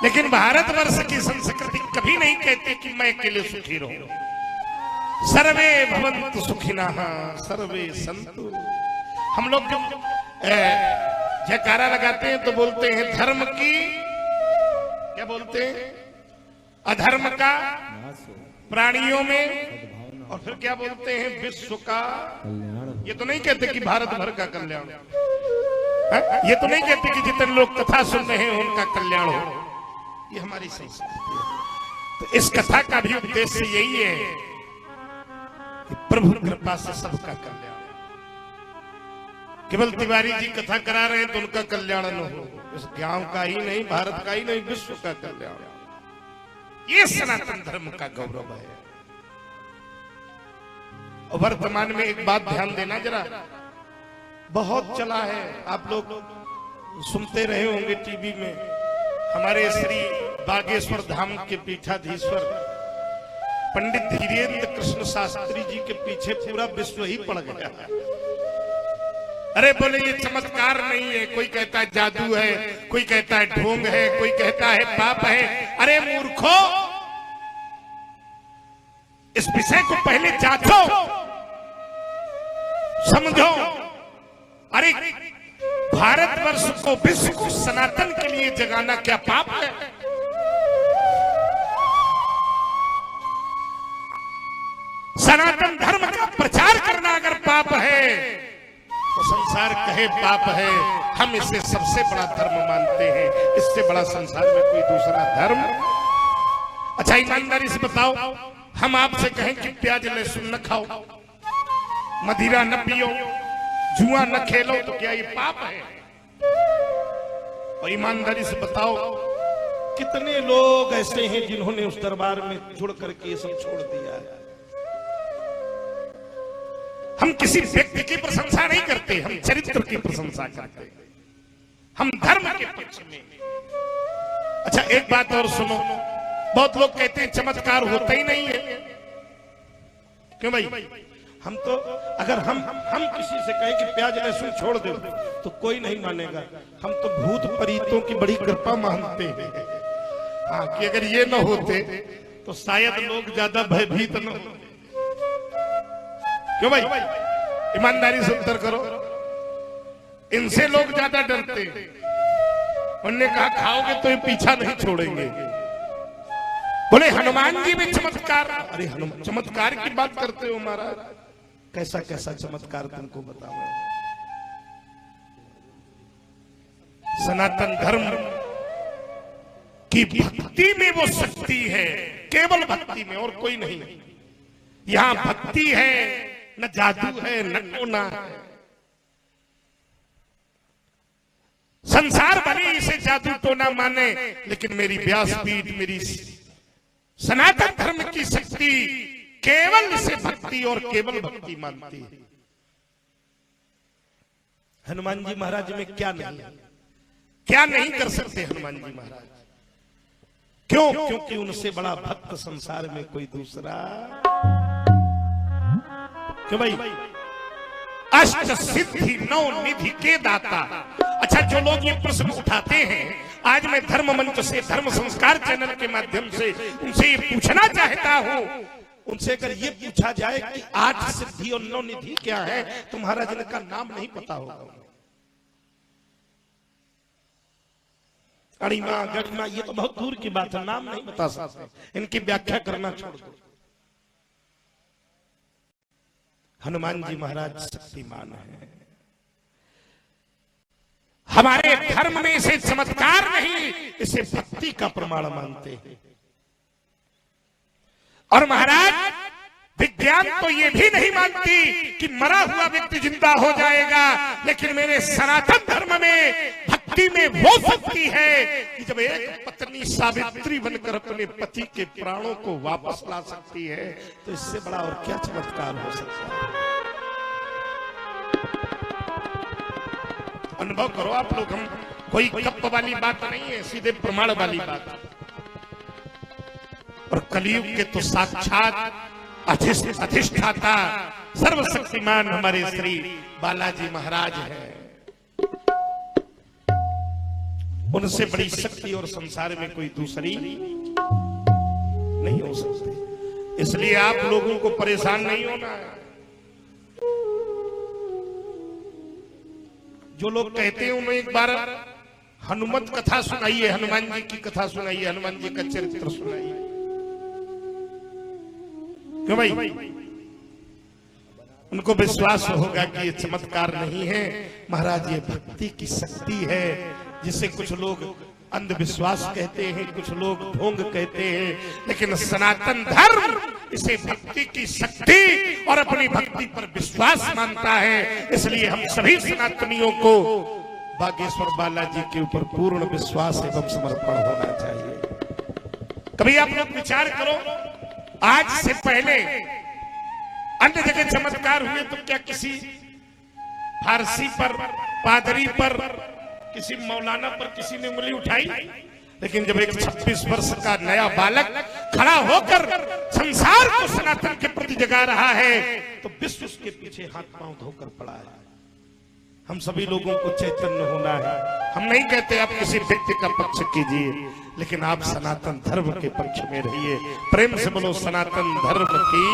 लेकिन भारतवर्ष की संस्कृति कभी नहीं कहती कि मैं अकेले सुखी रहूं। सर्वे भवन्तु सुखिनः सर्वे सन्तु। हम लोग जब जयकारा लगाते हैं तो बोलते हैं धर्म की, क्या बोलते हैं, अधर्म का प्राणियों में, और फिर क्या बोलते हैं, विश्व का। ये तो नहीं कहते कि भारत भर का कल्याण, ये तो नहीं कहते कि जितने लोग कथा सुन रहे हैं उनका कल्याण हो। ये हमारी संस्कृति है। तो इस कथा का भी उद्देश्य यही है कि प्रभु कृपा से सबका कल्याण। केवल तिवारी जी कथा करा रहे हैं तो उनका कल्याण न हो, इस गांव का ही नहीं, भारत का ही नहीं, विश्व का कल्याण। ये सनातन धर्म का गौरव है। और वर्तमान में एक बात ध्यान देना जरा, बहुत चला है, आप लोग सुनते रहे होंगे टीवी में, हमारे श्री बागेश्वर धाम के पीठाधीश्वर पंडित धीरेन्द्र कृष्ण शास्त्री जी के पीछे पूरा विश्व ही पड़ गया। अरे बोले ये चमत्कार नहीं है, कोई कहता है जादू है, कोई कहता है ढोंग है, कोई कहता है पाप है। अरे मूर्खो, इस विषय को पहले जांचो, समझो। अरे भारतवर्ष को, विश्व को सनातन के लिए जगाना क्या पाप है? सनातन धर्म का प्रचार करना अगर पाप है तो संसार कहे पाप है, हम इसे सबसे बड़ा धर्म मानते हैं। इससे बड़ा संसार में कोई दूसरा धर्म। अच्छा ईमानदारी से बताओ, हम आपसे कहें कि प्याज लहसुन न खाओ, मदिरा न पियो, जुआ न खेलो, तो क्या ये पाप है? और ईमानदारी से बताओ, कितने लोग ऐसे हैं जिन्होंने उस दरबार में जुड़ करके ये सब छोड़ दिया है। हम किसी व्यक्ति की प्रशंसा नहीं करते, हम चरित्र की प्रशंसा करते हैं, हम धर्म के पक्ष में। अच्छा एक बात और सुनो, बहुत लोग कहते हैं चमत्कार होता ही नहीं है। क्यों भाई? हम तो अगर हम किसी से कहें कि प्याज लहसुन छोड़ दो तो कोई नहीं मानेगा। हम तो भूत प्रेतों की बड़ी कृपा मानते हैं। हाँ, कि अगर ये न होते तो शायद लोग ज्यादा भयभीत न होते। क्यों भाई? ईमानदारी से उत्तर करो, इनसे लोग ज्यादा डरते। उन्होंने कहा खाओगे तो ये पीछा नहीं छोड़ेंगे। बोले हनुमान जी में चमत्कार। अरे चमत्कार की बात करते हो महाराज, कैसा कैसा चमत्कार तुमको बताओ। सनातन धर्म की भक्ति में वो शक्ति है, केवल भक्ति में, और कोई नहीं। यहां भक्ति है, न जादू है, न टोना है। संसार भले इसे जादू टोना माने, लेकिन मेरी व्यासपीठ, मेरी सनातन धर्म की शक्ति केवल इसे भक्ति और केवल भक्ति मानती है। हनुमान जी महाराज में क्या नहीं कर सकते हनुमान जी महाराज? क्यों? क्योंकि उनसे बड़ा भक्त संसार में कोई दूसरा। क्यों भाई? अष्ट सिद्धि नौ निधि के दाता। अच्छा, जो लोग ये प्रश्न उठाते हैं, आज मैं धर्म मंच से, धर्म संस्कार चैनल के माध्यम से उनसे ये पूछना चाहता हूं, उनसे अगर ये पूछा जाए कि 8 सिद्धि और 9 निधि क्या है, तो महाराज इनका नाम नहीं पता होगा। अणिमा गणिमा ये तो बहुत दूर की बात है, नाम नहीं बता सकते, इनकी व्याख्या करना छोड़ दो। हनुमान जी महाराज शक्तिमान है। हमारे धर्म में इसे चमत्कार नहीं, इसे भक्ति का प्रमाण मानते हैं। और महाराज विज्ञान तो ये भी नहीं मानती कि मरा हुआ व्यक्ति जिंदा हो जाएगा, लेकिन मेरे सनातन धर्म में भक्ति में वो शक्ति है कि जब एक पत्नी सावित्री बनकर अपने पति के प्राणों को वापस ला सकती है, तो इससे बड़ा और क्या चमत्कार हो सकता है? अनुभव करो आप लोग, हम कोई कप वाली बात नहीं है, सीधे प्रमाण वाली बात। और कलयुग के तो साक्षात अधिष्ठाता सर्वशक्तिमान हमारे श्री बालाजी महाराज हैं। उनसे बड़ी शक्ति और संसार में कोई दूसरी नहीं हो सकती। इसलिए आप लोगों को परेशान नहीं होना है। जो लोग कहते हैं उन्हें एक बार हनुमत कथा सुनाइए, हनुमान जी की कथा सुनाइए, हनुमान जी का चरित्र सुनाइए। क्यों भाई? उनको विश्वास होगा कि ये चमत्कार नहीं है महाराज, ये भक्ति की शक्ति है, जिसे कुछ लोग अंधविश्वास कहते हैं, कुछ लोग ढोंग कहते हैं, लेकिन सनातन धर्म इसे भक्ति की शक्ति और अपनी भक्ति पर विश्वास मानता है। इसलिए हम सभी सनातनियों को बागेश्वर बालाजी के ऊपर पूर्ण विश्वास एवं समर्पण होना चाहिए। कभी आप लोग विचार करो, आज से पहले अन्य जगह चमत्कार हुए तो क्या किसी फारसी पर, पादरी पर, किसी मौलाना पर किसी ने उंगली उठाई? लेकिन जब एक 26 वर्ष का नया बालक खड़ा होकर संसार को सनातन के प्रति जगा रहा है तो विश्व उसके पीछे हाथ पांव धोकर पड़ा है। हम सभी लोगों को चैतन्य होना है। हम नहीं कहते आप किसी व्यक्ति का पक्ष कीजिए, लेकिन आप सनातन धर्म के पक्ष में रहिए। प्रेम से बोलो सनातन धर्म की